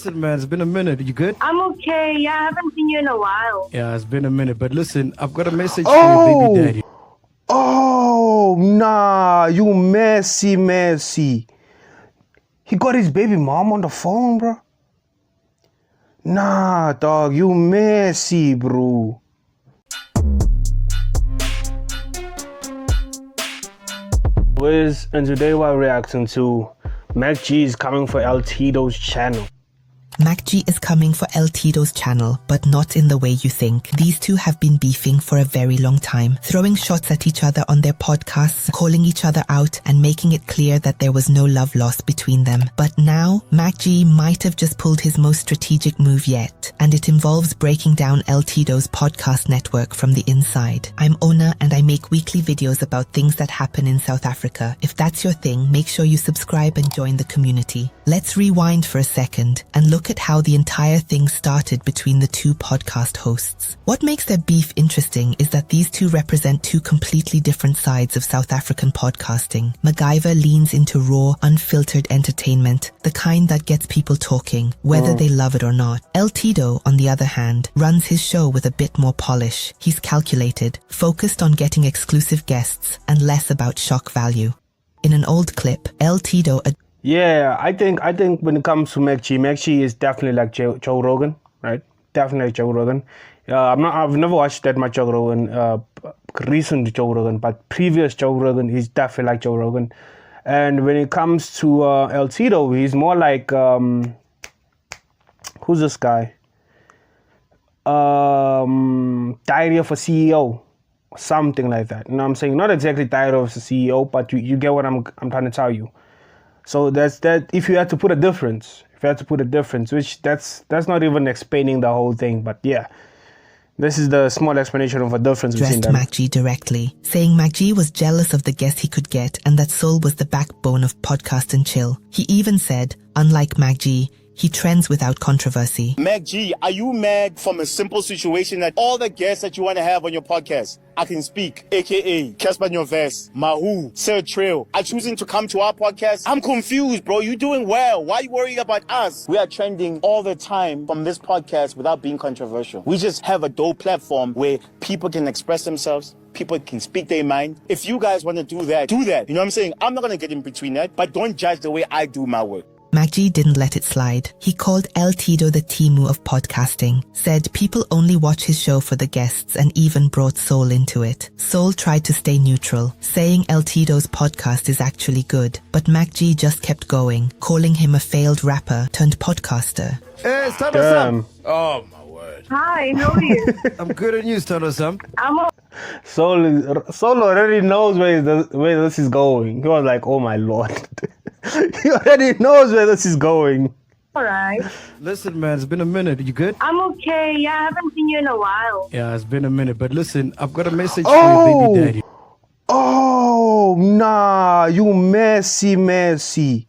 Listen, man, it's been a minute. You good? I'm okay. Yeah, I haven't seen you in a while. Yeah, it's been a minute. But listen, I've got a message for your baby daddy. Oh, nah, you messy. He got his baby mom on the phone, bro. Nah, dog, you messy, bro. Awez, and today we're reacting to MacG is coming for L-tido's channel. MacG is coming for L-tido's channel, but not in the way you think. These two have been beefing for a very long time, throwing shots at each other on their podcasts, calling each other out, and making it clear that there was no love lost between them. But now, MacG might have just pulled his most strategic move yet, and it involves breaking down L-tido's podcast network from the inside. I'm Ona, and I make weekly videos about things that happen in South Africa. If that's your thing, make sure you subscribe and join the community. Let's rewind for a second and look at how the entire thing started between the two podcast hosts. What makes their beef interesting is that these two represent two completely different sides of South African podcasting. MacGyver leans into raw, unfiltered entertainment, the kind that gets people talking, whether they love it or not. L-tido, on the other hand, runs his show with a bit more polish. He's calculated, focused on getting exclusive guests, and less about shock value. In an old clip, L-tido Yeah, I think when it comes to MacG is definitely like Joe Rogan, right? Definitely Joe Rogan. I've never watched that much Joe Rogan, recent Joe Rogan, but previous Joe Rogan, he's definitely like Joe Rogan. And when it comes to L-tido, he's more like, who's this guy? Diary of a CEO, something like that. You know what I'm saying? Not exactly Diary of a CEO, but you get what I'm trying to tell you. So that's that. If you had to put a difference, which that's not even explaining the whole thing, but yeah, this is the small explanation of a difference between them. MacG directly, saying MacG was jealous of the guests he could get and that Soul was the backbone of Podcast and Chill. He even said, unlike MacG, he trends without controversy. MacG, are you mad from a simple situation that all the guests that you want to have on your podcast, I Can Speak, aka Casper Nyovest, Mahu, Sir Trail, are choosing to come to our podcast? I'm confused, bro. You're doing well. Why are you worrying about us? We are trending all the time from this podcast without being controversial. We just have a dope platform where people can express themselves. People can speak their mind. If you guys want to do that, do that. You know what I'm saying? I'm not going to get in between that, but don't judge the way I do my work. MacG didn't let it slide. He called L-tido the Timu of podcasting, said people only watch his show for the guests, and even brought Soul into it. Soul tried to stay neutral, saying L-tido's podcast is actually good, but MacG just kept going, calling him a failed rapper turned podcaster. Hey, Stano-sam. Oh my word. Hi, how are you? I'm good at you, Stano-sam. I'm Soul already knows where this is going. He was like, oh my lord. He already knows where this is going. alright. Listen, man, it's been a minute. You good? I'm okay. Yeah, I haven't seen you in a while. Yeah, it's been a minute. But listen, I've got a message for your baby daddy. Oh, nah, you messy.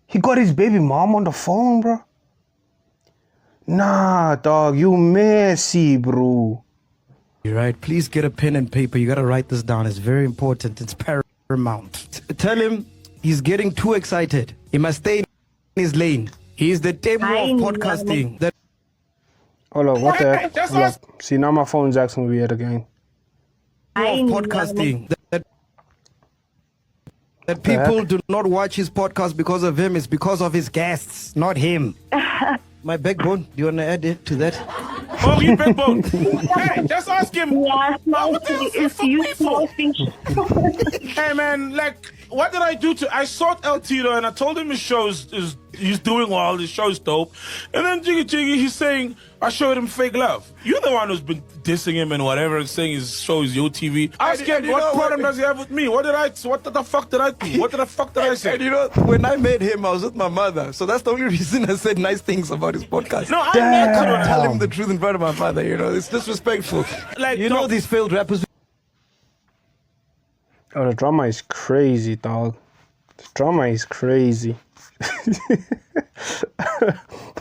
He got his baby mom on the phone, bro. Nah, dog, you messy, bro. You're right. Please get a pen and paper. You got to write this down. It's very important. It's paramount. Tell him he's getting too excited. He must stay in his lane. He's the demo of podcasting. Hold on, what the heck? Hold up. See, now my phone's acting weird again. Podcasting. That people do not watch his podcast because of him. It's because of his guests, not him. My backbone. Do you want to add it to that? Oh, you backbone. Hey, just ask him. Yeah, What the hell is it's fuck you me for? small fish. Hey, man, like, what did I do to... I sought L-tido and I told him his show is he's doing well, his show's dope. And then Jiggy, he's saying, I showed him fake love. You're the one who's been dissing him and whatever, and saying his show is your TV. Ask him, what problem does he have with me? What the fuck did I do? What the fuck did I say? And you know, when I met him, I was with my mother. So that's the only reason I said nice things about his podcast. No, I met I you. don't tell him the truth in front of my father, you know. It's disrespectful. Like, you know these failed rappers. Oh, the drama is crazy, dog. The drama is crazy.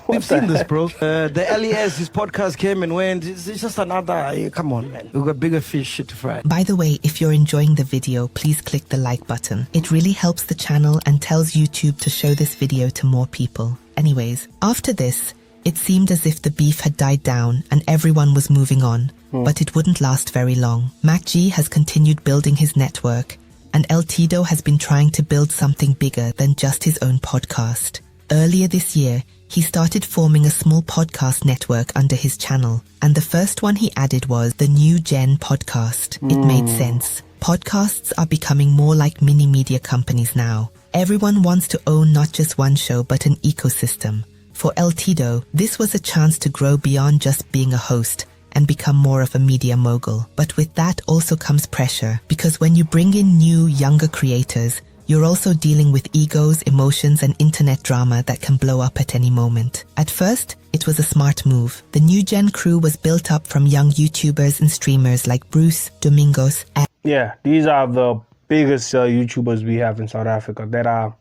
We've seen this, bro. The LES, his podcast came and went. It's just another. Come on, man. We've got bigger fish shit to fry. By the way, if you're enjoying the video, please click the like button. It really helps the channel and tells YouTube to show this video to more people. anyways. After this, it seemed as if the beef had died down and everyone was moving on, but it wouldn't last very long. MacG has continued building his network, and L-tido has been trying to build something bigger than just his own podcast. Earlier this year, he started forming a small podcast network under his channel, and the first one he added was the New Gen podcast. It made sense. Podcasts are becoming more like mini media companies now. Everyone wants to own not just one show but an ecosystem. For L-tido, this was a chance to grow beyond just being a host and become more of a media mogul. But with that also comes pressure, because when you bring in new, younger creators, you're also dealing with egos, emotions, and internet drama that can blow up at any moment. At first, it was a smart move. The New Gen crew was built up from young YouTubers and streamers like Bruce, Domingos, and Yeah, these are the biggest YouTubers we have in South Africa. That are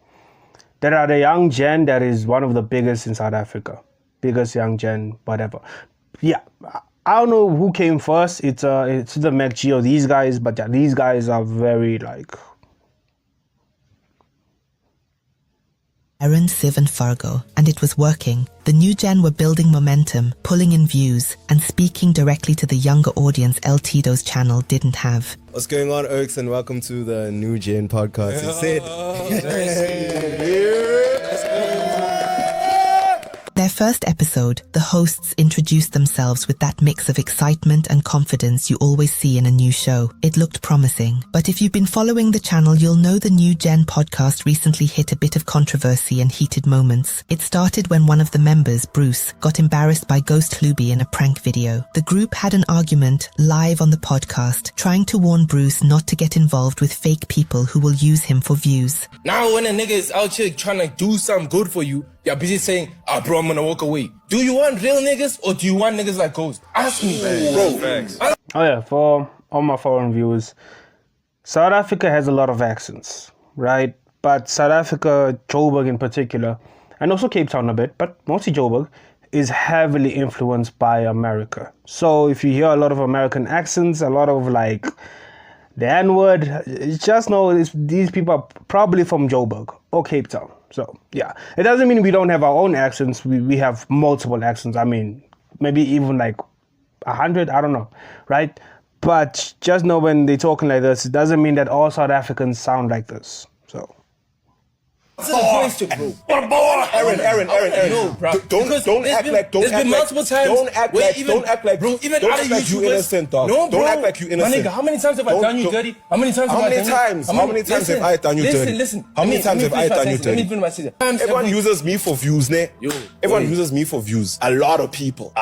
the young gen that is one of the biggest in South Africa. Biggest young gen, whatever. Yeah, I don't know who came first. It's the MacG or these guys, but yeah, these guys are very like... Aaron, Siv, and Fargo, and it was working. The New Gen were building momentum, pulling in views, and speaking directly to the younger audience L-tido's channel didn't have. What's going on, Oaks, and welcome to the New Gen podcast. It's it. Their first episode, the hosts introduced themselves with that mix of excitement and confidence you always see in a new show. It looked promising. But if you've been following the channel, you'll know the New Gen podcast recently hit a bit of controversy and heated moments. It started when one of the members, Bruce, got embarrassed by Ghost Hlubi in a prank video. The group had an argument live on the podcast, trying to warn Bruce not to get involved with fake people who will use him for views. Now when a nigga is out here trying to do something good for you, you're busy saying, bro, I'm gonna walk away. Do you want real niggas or do you want niggas like Ghost? Ask me, bro. Oh yeah, for all my foreign viewers, South Africa has a lot of accents, right? But South Africa, Joburg in particular, and also Cape Town a bit, but mostly Joburg, is heavily influenced by America. So if you hear a lot of American accents, a lot of like the N-word, just know these people are probably from Joburg or Cape Town. So yeah, it doesn't mean we don't have our own accents. We have multiple accents. I mean, maybe even like 100, I don't know, right? But just know when they're talking like this, it doesn't mean that all South Africans sound like this. So. Answer the question, bro. Aaron. No, bro. Don't act like bro, even don't other act like you YouTubers, innocent, dog. No, bro. Don't act like you innocent. My nigga, how many times have I done you dirty? How many times have I done you? How many times have I done you dirty? Listen. How many times have I done you dirty? Let me finish my sentence. Everyone uses me for views, ne? Everyone uses me for views. A lot of people.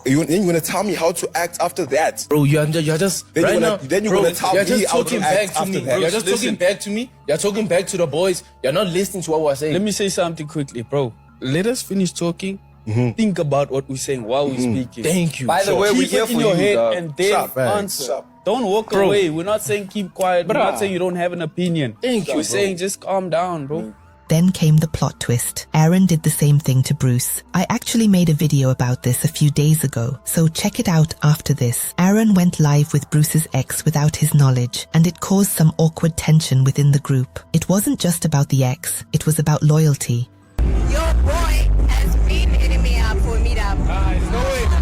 You gonna tell me how to act after that? Bro, you're just Then right you're now. gonna- then you're gonna tell you're me just how to talking act back to after me. that. You're just talking back to me. You're talking back to the boys. You're not listening to what we're saying. Let me say something quickly, bro. Let us finish talking. Think about what we're saying while we're speaking. Thank you. By the way, we keep here it in for your you, head dog. and then Sharp, man. answer. Sharp. Don't walk away. We're not saying keep quiet. We're not saying you don't have an opinion. Thank you, We're bro. saying just calm down, bro. Then came the plot twist. Aaron did the same thing to Bruce. I actually made a video about this a few days ago, so check it out after this. Aaron went live with Bruce's ex without his knowledge, and it caused some awkward tension within the group. It wasn't just about the ex, it was about loyalty. Your boy has been hitting me up for a meetup. I lost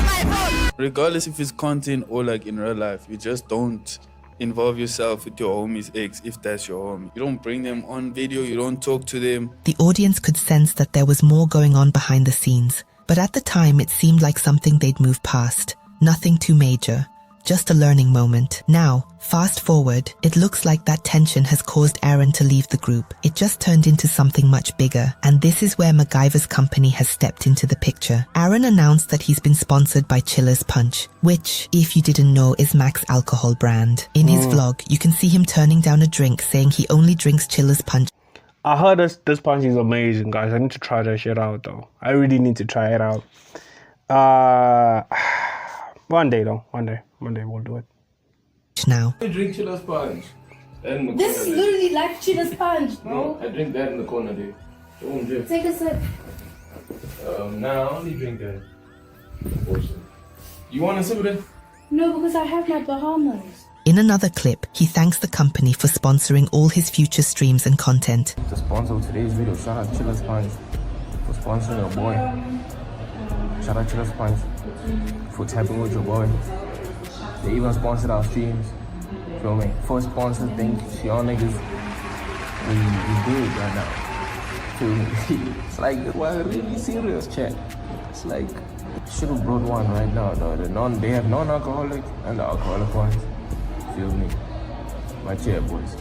my phone. Regardless if it's content or like in real life, you just don't involve yourself with your homie's ex if that's your homie. You don't bring them on video, you don't talk to them. The audience could sense that there was more going on behind the scenes, but at the time it seemed like something they'd moved past. Nothing too major. Just a learning moment. Now, fast forward, it looks like that tension has caused Aaron to leave the group. It just turned into something much bigger, and this is where MacGyver's company has stepped into the picture. Aaron announced that he's been sponsored by Chiller's Punch, which, if you didn't know, is Mac's alcohol brand. In his vlog, you can see him turning down a drink, saying he only drinks Chiller's Punch. I heard this punch is amazing, guys. I need to try that shit out, though. I really need to try it out. One day, though. One day we'll do it. Now. I drink Chiller's Punch. This is literally like Chiller's Punch, bro. I drink that in the corner, dude. Don't drink. Take a sip. Nah, I only drink that. Unfortunately. You want a sip of it? No, because I have my Bahamas. In another clip, he thanks the company for sponsoring all his future streams and content. The sponsor of today's video, shout out Chiller Spines for sponsoring your boy. Shout out Chiller Spines for tapping with your boy. They even sponsored our streams. Feel me? First sponsor, thank you. Y'all niggas, we good right now. Feel me? It's like, well, really serious, chat. It's like, should have brought one right now, though. They have non-alcoholic and the alcoholic ones. Feel me? My chair, boys.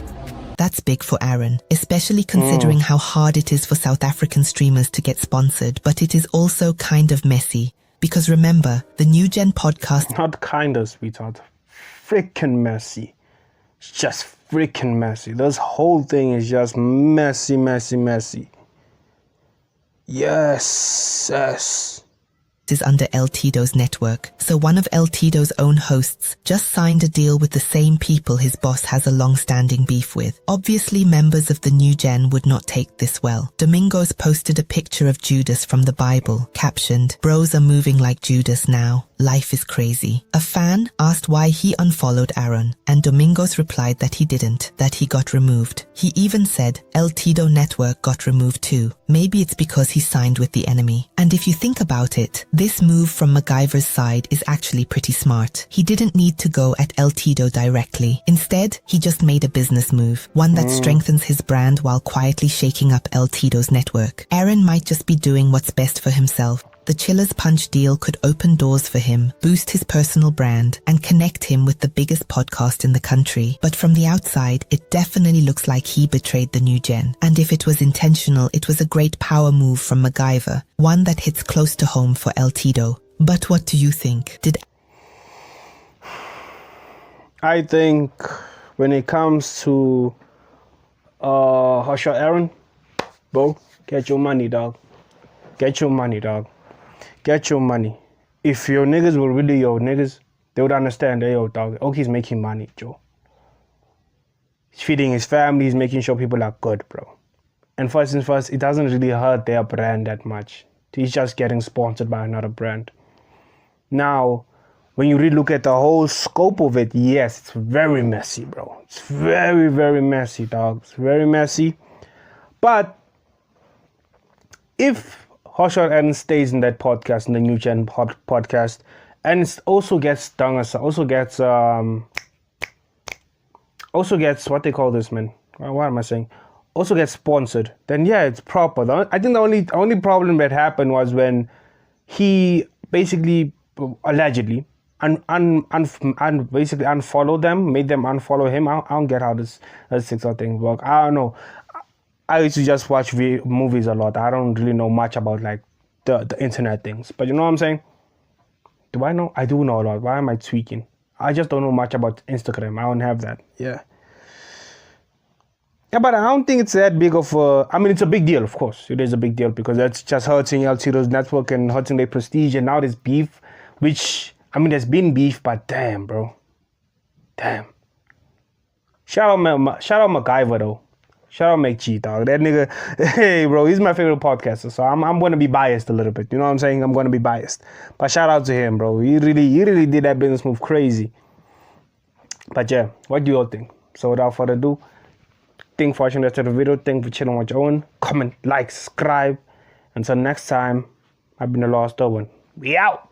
That's big for Aaron, especially considering how hard it is for South African streamers to get sponsored, but it is also kind of messy. Because remember, the New Gen podcast... Not kind of, sweetheart. Freaking messy. It's just freaking messy. This whole thing is just messy, messy, messy. Yes. Is under L-tido's network, so one of L-tido's own hosts just signed a deal with the same people his boss has a long-standing beef with. Obviously, members of the New Gen would not take this well. Domingos posted a picture of Judas from the Bible, captioned, "Bros are moving like Judas now. Life is crazy." A fan asked why he unfollowed Aaron, and Domingos replied that he didn't, that he got removed. He even said L-tido network got removed too. Maybe it's because he signed with the enemy. And if you think about it, this move from MacGyver's side is actually pretty smart. He didn't need to go at L-tido directly. Instead, he just made a business move, one that strengthens his brand while quietly shaking up L-tido's network. Aaron might just be doing what's best for himself. The Chillers Punch deal could open doors for him, boost his personal brand, and connect him with the biggest podcast in the country. But from the outside, it definitely looks like he betrayed the New Gen. And if it was intentional, it was a great power move from MacGyver, one that hits close to home for L-tido. But what do you think? I think when it comes to Aaron, bro, get your money, dog. Get your money, dog. Get your money. If your niggas were really your niggas, they would understand, hey, yo, dog, he's making money, Joe. He's feeding his family, he's making sure people are good, bro. And first and first, it doesn't really hurt their brand that much. He's just getting sponsored by another brand. Now, when you really look at the whole scope of it, yes, it's very messy, bro. It's very, very messy, dog. It's very messy. But if Aaron stays in that podcast, in the New Gen podcast, and it also gets what they call this, man. What am I saying? Also gets sponsored. Then yeah, it's proper. I think the only problem that happened was when he basically allegedly basically unfollowed them, made them unfollow him. I don't get how this TikTok thing works. I don't know. I used to just watch movies a lot. I don't really know much about like the internet things. But you know what I'm saying? Do I know? I do know a lot. Why am I tweaking? I just don't know much about Instagram. I don't have that. Yeah, but I don't think it's that big of a... I mean, it's a big deal, of course. It is a big deal because that's just hurting L-tido's network and hurting their prestige. And now there's beef, which... I mean, there's been beef, but damn, bro. Damn. Shout out MacGyver, though. Shout out MacG, dog. That nigga, hey, bro, he's my favorite podcaster. So I'm going to be biased a little bit. You know what I'm saying? I'm going to be biased. But shout out to him, bro. He really did that business move crazy. But yeah, what do you all think? So without further ado, thank for watching the rest of the video. Thank for chilling with your own. Comment, like, subscribe. Until next time, I've been the Lost Owen. We out.